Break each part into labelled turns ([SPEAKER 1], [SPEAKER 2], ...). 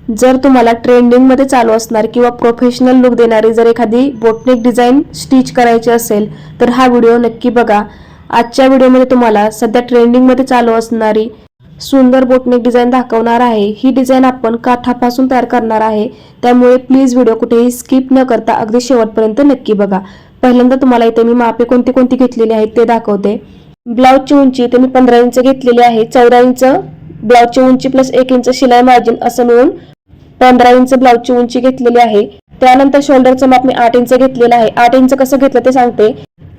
[SPEAKER 1] जर तुम्हाला ट्रेंडिंग मध्ये चालू असणार किंवा प्रोफेशनल लुक देणारी जर एखादी बोटनेक डिझाइन स्टिच करायची असेल तर हा व्हिडिओ नक्की बघा। आजच्या व्हिडिओमध्ये तुम्हाला सध्या ट्रेंडिंग मध्ये चालू असणारी सुंदर बोटनेक डिझाइन दाखवणार आहे। ही डिझाइन आपण काठापासून तयार करणार आहे, त्यामुळे प्लीज व्हिडिओ कुठेही स्किप न करता अगदी शेवटपर्यंत नक्की बघा। पहिल्यांदा तुम्हाला इथे मी मापे कोणती कोणती घेतलेली आहेत ते दाखवते। ब्लाउजची उंची इथे मी 15 इंच घेतलेली आहे। 14 इंच ब्लाउजची उंची प्लस 1 इंच शिलाई मार्जिन असं मिळून 15 इंच ब्लाउजची उंची घेतलेली आहे। त्यानंतर शोल्डरचं माप मी 8 इंच घेतलेलं आहे। 8 इंच कसं घेतलं ते सांगते।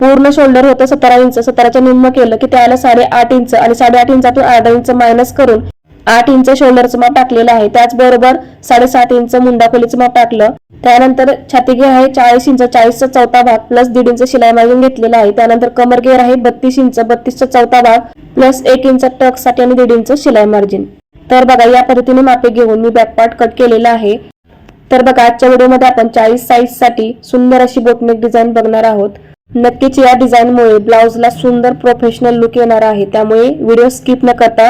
[SPEAKER 1] पूर्ण शोल्डर होतं 17 इंच, 17च्या निम्म केलं की त्याला 8.5 इंच आणि 8.5 इंचातून अर्धा इंच मायनस करून 8 इंच शोल्डरचं माप टाकलेलं आहे। त्याचबरोबर 7.5 इंच मुंडा खोलीचं माप टाकलं। त्यानंतर छाती घेर आहे 40 इंच, 40चा चौथा भाग प्लस 1.5 इंच शिलाई मार्जिन घेतलेला आहे। त्यानंतर कमर घेर आहे 32 इंच, 32चा चौथा भाग प्लस 1 इंच टक साठी आणि 1.5 इंच शिलाई मार्जिन। तर बघा या पद्धतीने मापे घेऊन मी बॅक पार्ट कट केलेला आहे। तर बघा आजच्या व्हिडिओमध्ये आपण 40 साइज साठी सुंदर अशी बोटनेक डिझाइन बघणार आहोत। नक्कीच या डिझाइनमुळे ब्लाउजला सुंदर प्रोफेशनल लुक येणार आहे, त्यामुळे व्हिडिओ स्किप न करता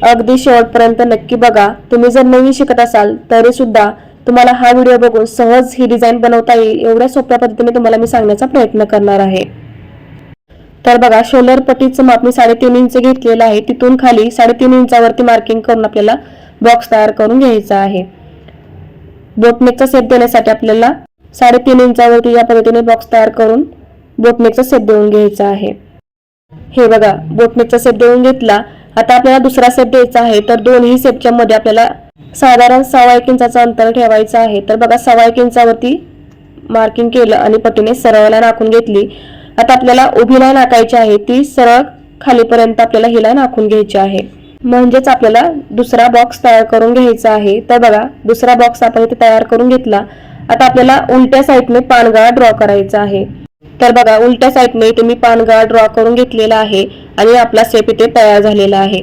[SPEAKER 1] अगदी शेवटपर्यंत नक्की बघा। तुम्ही जर नवीन शिकत असाल तरी सुद्धा तुम्हाला हा व्हिडिओ बघून सहज ही डिझाइन बनवता येईल एवढ्या सोप्या पद्धतीने तुम्हाला मी सांगण्याचा प्रयत्न करणार आहे। तर बघा शोल्डर पट्टीचं माप मी 3.5 इंच घेतलेलं आहे। तिथून खाली 3.5 इंचावरती मार्किंग करून आपल्याला बॉक्स तयार करून घ्यायचा आहे। बोटनेकचा शेप देण्यासाठी आपल्याला 3.5 इंचावरती या पद्धतीने बॉक्स तयार करून बोटनेकचा शेप देऊन घ्यायचा आहे। हे बघा बोटनेकचा शेप देऊन घेतला। आता आपल्याला दुसरा शेप द्यायचा आहे, तर दोन्ही शेपच्या मध्ये आपल्याला साधारण 1.25 इंचाचं अंतर ठेवायचं आहे। तर बघा 1.25 इंचावरती मार्किंग केलं आणि पट्टीने सरळ लाईन आखून घेतली। आता आपल्याला उभी लाईन आखायची आहे, ती सरळ खालीपर्यंत आपल्याला ही लाईन आखून घ्यायची आहे, म्हणजेच आपल्याला दुसरा बॉक्स तयार करून घ्यायचा आहे। तर बघा दुसरा बॉक्स आपण इथे तयार करून घेतला। आता आपल्याला उलट्या साईडने पानगळा ड्रॉ करायचा आहे। तर बघा उलट्या साईडने इथे मी पानगळा ड्रॉ करून घेतलेला आहे आणि आपला शेप इथे तयार झालेला आहे।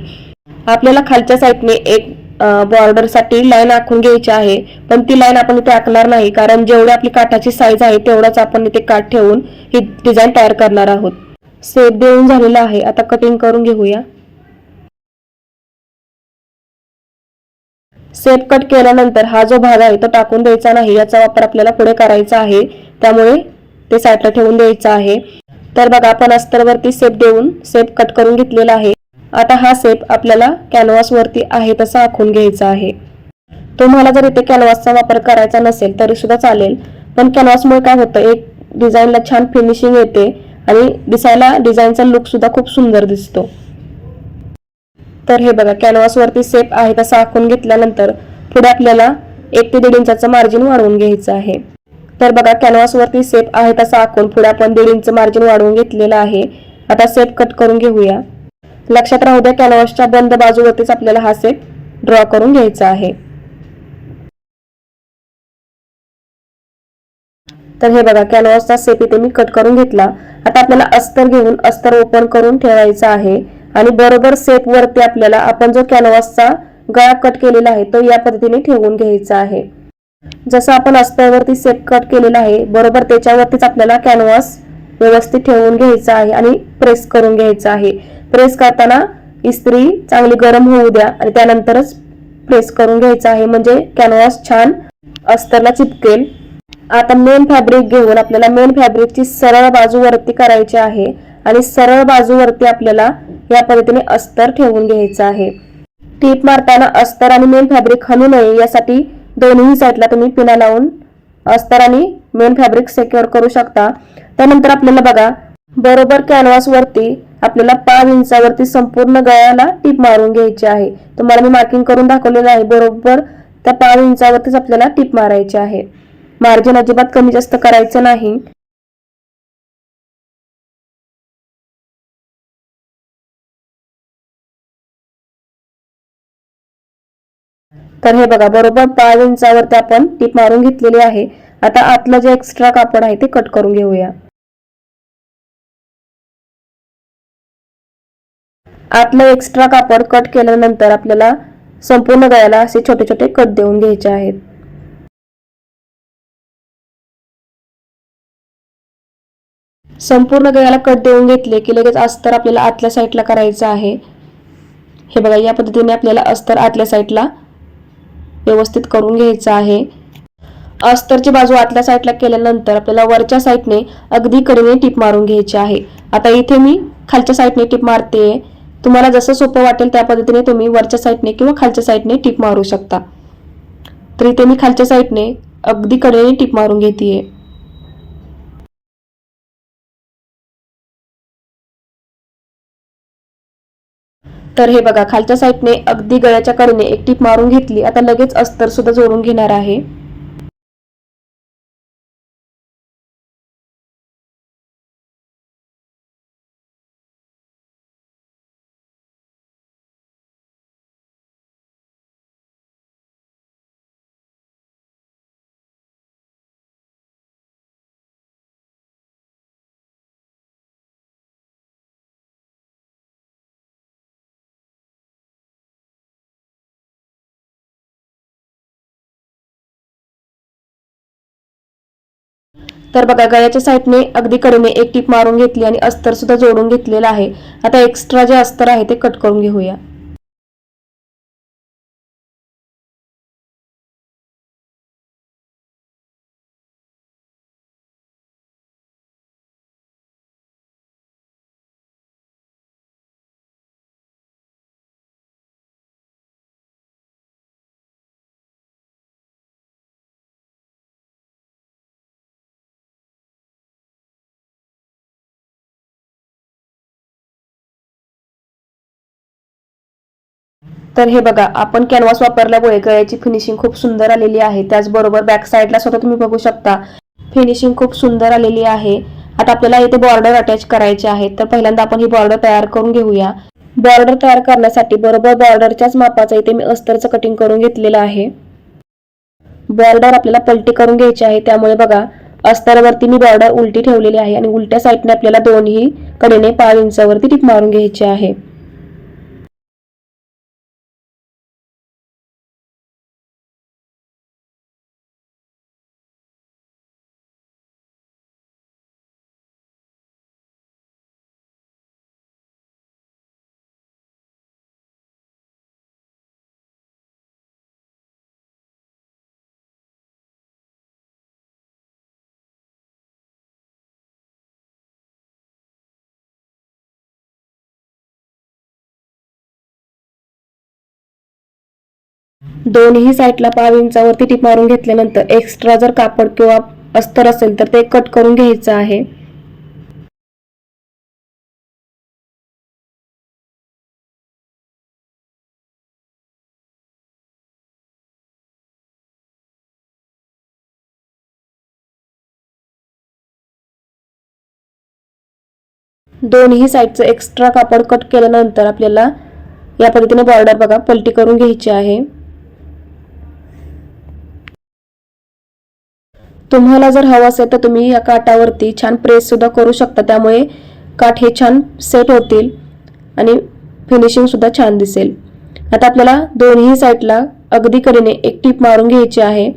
[SPEAKER 1] आपल्याला खालच्या साईडने एक बॉर्डर साठी लाईन आखून घ्यायची आहे, पण ती लाईन आपण इथे आखणार नाही, कारण जेवढी आपली काठाची साईज आहे तेवढाच आपण इथे काठ ठेवून ही डिझाइन तयार करणार आहोत। शेप देऊन झालेला आहे, आता कटिंग करून घेऊया। शेप कट केल्यानंतर हा जो भाग आहे तो टाकून द्यायचा नाही, याचा वापर आपल्याला पुढे करायचा आहे, त्यामुळे ते साईडला ठेवून द्यायचा आहे। तर बघा आपण अस्तरवरती शेप देऊन शेप कट करून घेतलेला आहे। आता हा शेप आपल्याला कॅनव्हास वरती आहे तसा आखून घ्यायचा आहे। तुम्हाला जर इथे कॅनव्हासचा वापर करायचा नसेल तरी सुद्धा चालेल, पण कॅनव्हासमुळे काय होतं एक डिझाइनला छान फिनिशिंग येते आणि दिसायला डिझाइनचा लुक सुद्धा खूप सुंदर दिसतो। तर हे बघा कॅनव्हास वरती शेप आहे तसा आखून घेतल्यानंतर पुढे आपल्याला 1 ते 1.5 इंचाचं मार्जिन वाढवून घ्यायचं आहे। तर बघा कॅनव्हास वरती शेप आहे तसा आखून पुढे आपण 1.5 इंच मार्जिन वाढवून घेतलेलं आहे। आता शेप कट करून घेऊया। लक्षात राहू द्या कॅनव्हासच्या बंद बाजूवरतीच आपल्याला हा शेप ड्रॉ करून घ्यायचा आहे। तर हे बघा कॅनव्हासचा शेप इथे मी कट करून घेतला। आता आपल्याला अस्तर घेऊन अस्तर ओपन करून ठेवायचं आहे आणि बरोबर शेप वरती आपल्याला आपण जो कॅनव्हासचा गळा कट केलेला आहे तो या पद्धतीने ठेवून घ्यायचा आहे। जसं आपण अस्तरवरती शेप कट केलेला आहे बरोबर त्याच्यावरतीच आपल्याला कॅनव्हास व्यवस्थित ठेवून घ्यायचा आहे आणि प्रेस करून घ्यायचा आहे। प्रेस करताना इस्त्री चांगली गरम होऊ द्या आणि त्यानंतरच प्रेस करून घ्यायचा आहे, म्हणजे कॅनव्हास छान अस्तरला चिपकेल। आता मेन फॅब्रिक घेऊन आपल्याला मेन फॅब्रिकची सरळ बाजू वरती करायची आहे आणि सरळ बाजूवरती आपल्याला या पद्धतीने अस्तर ठेवून घ्यायचं आहे। टीप मारताना अस्तर आणि मेन फॅब्रिक हलू नये यासाठी दोन्ही साईडला तुम्ही पिना लावून अस्तर आणि मेन फॅब्रिक सिक्युअर करू शकता। त्यानंतर आपल्याला बघा बरोबर कॅनव्हास वरती आपल्याला 5 इंचावरती संपूर्ण गळ्याला टीप मारून घ्यायची आहे। तुम्हाला मी मार्किंग करून दाखवलेलं आहे, बरोबर त्या 5 इंचावरतीच आपल्याला टीप मारायची आहे। मार्जिन अजिबात कमी जास्त करायचं नाही। तर हे बघा बरोबर 5 इंचावरती आपण टीप मारून घेतलेली आहे। आता आतलं जे एक्स्ट्रा कापड आहे ते कट करून घेऊया। आतलं एक्स्ट्रा कापड कट केल्यानंतर आपल्याला संपूर्ण गळ्याला असे छोटे छोटे कट देऊन घ्यायचे आहेत। संपूर्ण गळ्याला कट देऊन घेतले की लगेच अस्तर आपल्याला आतल्या साईडला करायचं आहे। हे बघा या पद्धतीने आपल्याला अस्तर आतल्या साईडला व्यवस्थित करून घ्यायचं आहे। अस्तरची बाजू आतल्या साईडला केल्यानंतर आपल्याला वरच्या साईडने अगदी कडेने टीप मारून घ्यायची आहे। आता इथे मी खालच्या साईडने टीप मारते। तुम्हाला जसं सोपं वाटेल त्या पद्धतीने तुम्ही वरच्या साईडने किंवा खालच्या साईडने टीप मारू शकता। तर इथे मी खालच्या साईडने अगदी कडेने टीप मारून घेतेय। तर हे बघा, खालच्या साईडने अगदी गळ्याच्या कडेने एक टीप मारून घेतली। आता लगेच अस्तर सुद्धा जोडून घेणार आहे। तर बघा, गळ्याच्या साईडने अगदी कडेने एक टीप मारून घेतली आणि अस्तर सुद्धा जोडून घेतलेलं आहे। आता एक्स्ट्रा जे अस्तर आहे ते कट करून घेऊया। तर हे बघा, आपण कॅनव्हास वापरल्यामुळे गळ्याची फिनिशिंग खूप सुंदर आलेली आहे। त्याचबरोबर बॅक साईडला सुद्धा तुम्ही बघू शकता फिनिशिंग खूप सुंदर आलेली आहे। आता आपल्याला इथे बॉर्डर अटॅच करायचे आहे। तर पहिल्यांदा आपण ही बॉर्डर तयार करून घेऊया। बॉर्डर तयार करण्यासाठी बरोबर बॉर्डरच्याच मापाचं इथे मी अस्तरचं कटिंग करून घेतलेलं आहे। बॉर्डर आपल्याला पलटी करून घ्यायची आहे, त्यामुळे बघा अस्तरावरती मी बॉर्डर उलटी ठेवलेली आहे आणि उलट्या साईडने आपल्याला दोन्ही कडेने 5 इंचावरती टीप मारून घ्यायची आहे। दोन्ही साईडला 5 इंचावरती टीप मारून घेतल्यानंतर एक्स्ट्रा जर कापड किंवा अस्तर असेल तर ते कट करून घ्यायचं आहे। दोन्ही साईडचं एक्स्ट्रा कापड कट केल्यानंतर आपल्याला या पद्धतीने बॉर्डर बघा पलटी करून घ्यायची आहे। तुम्हाला जर हवं असेल तर तुम्ही या काठावरती छान प्रेस सुद्धा करू शकता, त्यामुळे काठ हे छान सेट होतील आणि फिनिशिंग सुद्धा छान दिसेल। आता आपल्याला दोन्ही साईडला अगदी कडेने एक टीप मारून घ्यायची आहे।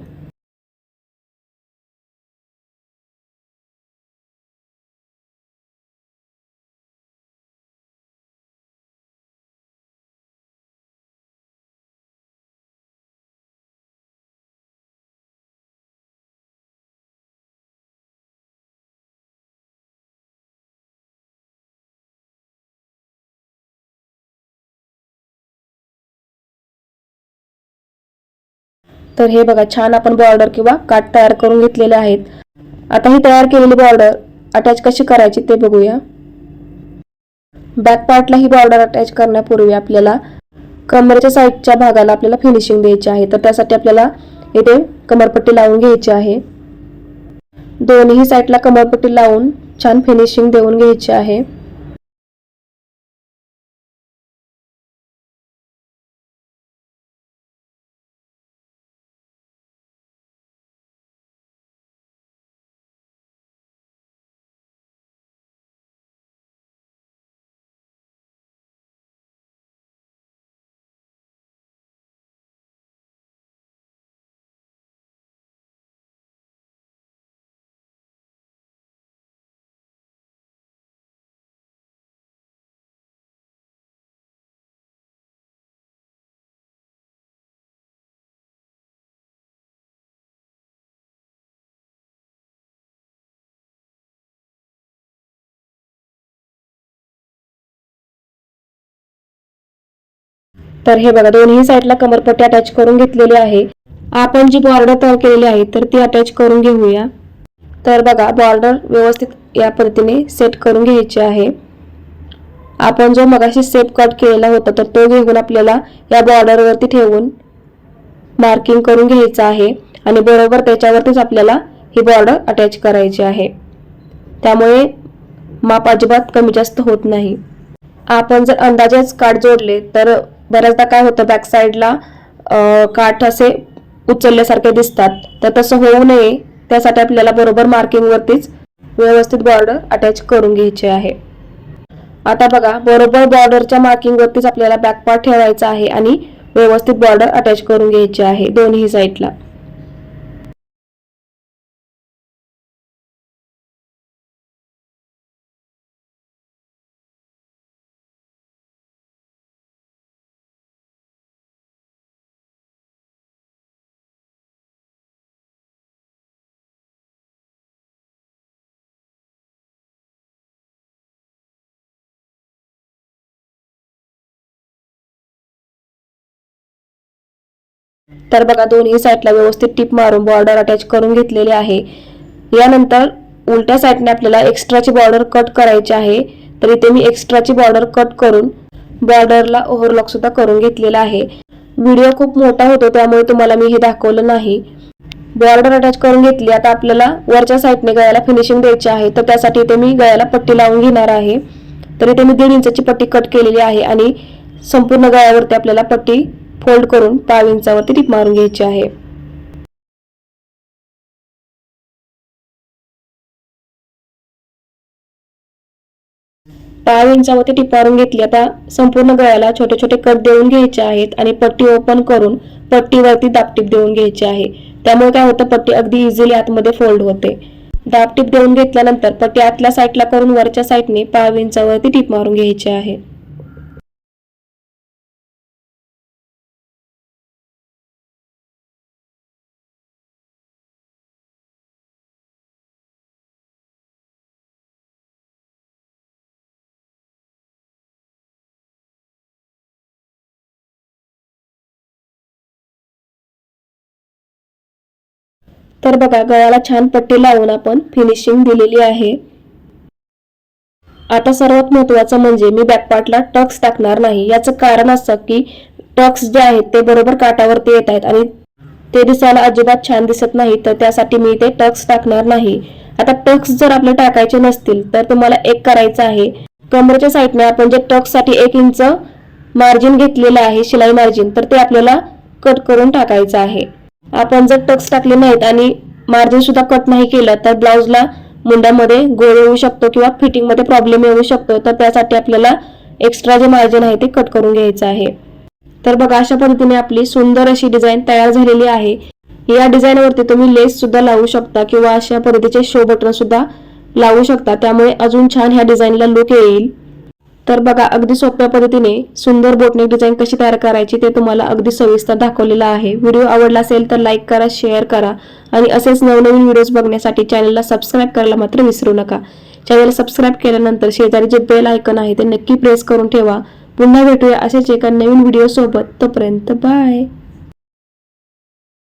[SPEAKER 1] तर हे बघा, छान आपण बॉर्डर किंवा काठ तयार करून घेतलेले आहेत। आता ही तयार केलेली बॉर्डर अटॅच कशी करायची ते बघूया। बॅक पार्टला ही बॉर्डर अटॅच करण्यापूर्वी आपल्याला कमरेच्या साईडच्या भागाला आपल्याला फिनिशिंग द्यायची आहे। तर त्यासाठी आपल्याला इथे कमरपट्टी लावून घ्यायची आहे। दोन्ही साईडला कमरपट्टी लावून छान फिनिशिंग देऊन घ्यायची आहे। तर हे बघा दोन्ही साईडला कमरपट्टी अटॅच करून घेतलेली आहे. आपण जी बॉर्डर तयार केलेली आहे तर ती अटॅच करून घेऊया. तर बघा बॉर्डर व्यवस्थित या पद्धतीने सेट करून घ्यायची आहे. आपण जो मगाशी शेप कट केलेला होता तर तो घेऊन आपल्याला या बॉर्डरवरती ठेवून मार्किंग करून घ्यायचं आहे आणि बरोबर त्याच्यावरतीच आपल्याला ही बॉर्डर अटॅच करायची आहे. त्यामुळे माप अजिबात कमी जास्त होत नाही. आपण जर अंदाजेच काठ जोडले तर बऱ्याचदा काय होतं बॅक साईडला काठ असे उचलल्यासारखे दिसतात. तर तसं होऊ नये त्यासाठी आपल्याला बरोबर मार्किंग वरतीच व्यवस्थित बॉर्डर अटॅच करून घ्यायची आहे. आता बघा बरोबर बॉर्डरच्या मार्किंग वरतीच आपल्याला बॅक पार्ट ठेवायचा आहे आणि व्यवस्थित बॉर्डर अटॅच करून घ्यायची आहे दोन्ही साईडला. तर बघा दोन्ही साईडला व्यवस्थित टिप मारून बॉर्डर अटॅच करून घेतलेली आहे. यानंतर उलट्या साईडने आपल्याला एक्स्ट्राची बॉर्डर कट करायची आहे. तर इथे मी एक्स्ट्राची बॉर्डर कट करून बॉर्डरला ओव्हरलॉक सुद्धा करून घेतलेला आहे. व्हिडिओ खूप मोठा होतो त्यामुळे तुम्हाला मी हे दाखवलं नाही. बॉर्डर अटॅच करून घेतली. आता आपल्याला वरच्या साईडने गळ्याला फिनिशिंग द्यायची आहे तर त्यासाठी इथे मी गळ्याला पट्टी लावून घेणार आहे. तर इथे मी 1.5 इंचाची पट्टी कट केलेली आहे आणि संपूर्ण गळ्यावरती आपल्याला पट्टी फोल्ड करून 5 इंचावरती टिप मारून घ्यायची आहे. पाव इंचावरती टिप मारून घेतली. आता संपूर्ण गळ्याला छोटे छोटे कट देऊन घ्यायचे आहेत आणि पट्टी ओपन करून पट्टीवरती दाबटीप देऊन घ्यायची आहे. त्यामुळे काय होतं पट्टी अगदी इझिली आतमध्ये फोल्ड होते. दाबटीप देऊन घेतल्यानंतर पट्टी आतल्या साईडला करून वरच्या साईडने 5 इंचावरती टिप मारून घ्यायची आहे. तर बघा गळ्याला छान पट्टी लावून आपण फिनिशिंग दिलेली आहे. आता सर्वात महत्त्वाचं म्हणजे मी बॅक पार्टला टक्स टाकणार नाही. याचं कारण असं की टक्स जे आहेत ते बरोबर काठावरती येत आहेत आणि ते दिसायला अजिबात छान दिसत नाही. तर त्यासाठी मी ते टक्स टाकणार नाही. आता टक्स जर आपले टाकायचे नसतील तर तुम्हाला एक करायचं आहे. कमरेच्या साईडने आपण जे टक्स साठी 1 इंच मार्जिन घेतलेलं आहे शिलाई मार्जिन तर ते आपल्याला कट करून टाकायचं आहे. आपण जर टक्स टाकले नाहीत आणि मार्जिन सुद्धा कट नाही केलं तर ब्लाउजला मुंड्यामध्ये गोळ येऊ शकतो किंवा फिटिंग मध्ये प्रॉब्लेम येऊ शकतो. तर त्यासाठी आपल्याला एक्स्ट्रा जे मार्जिन आहे ते कट करून घ्यायचं आहे. तर बघा अशा पद्धतीने आपली सुंदर अशी डिझाइन तयार झालेली आहे. या डिझाइन वरती तुम्ही लेस सुद्धा लावू शकता किंवा अशा पद्धतीचे शो बटन सुद्धा लावू शकता. त्यामुळे अजून छान ह्या डिझाइनला लुक येईल. तर बघा अगदी सोप्या पद्धतीने सुंदर बोटनेक डिझाइन कशी तयार करायची ते तुम्हाला अगदी सविस्तर दाखवलेलं आहे. व्हिडिओ आवडला असेल तर लाईक करा, शेअर करा आणि असेच नवनवीन व्हिडिओज बघण्यासाठी चॅनलला सबस्क्राईब करायला मात्र विसरू नका. चॅनल सबस्क्राईब केल्यानंतर शेजारी जे बेल आयकॉन आहे ते नक्की प्रेस करून ठेवा. पुन्हा भेटूया असेच एका नवीन व्हिडिओ सोबत. तोपर्यंत बाय.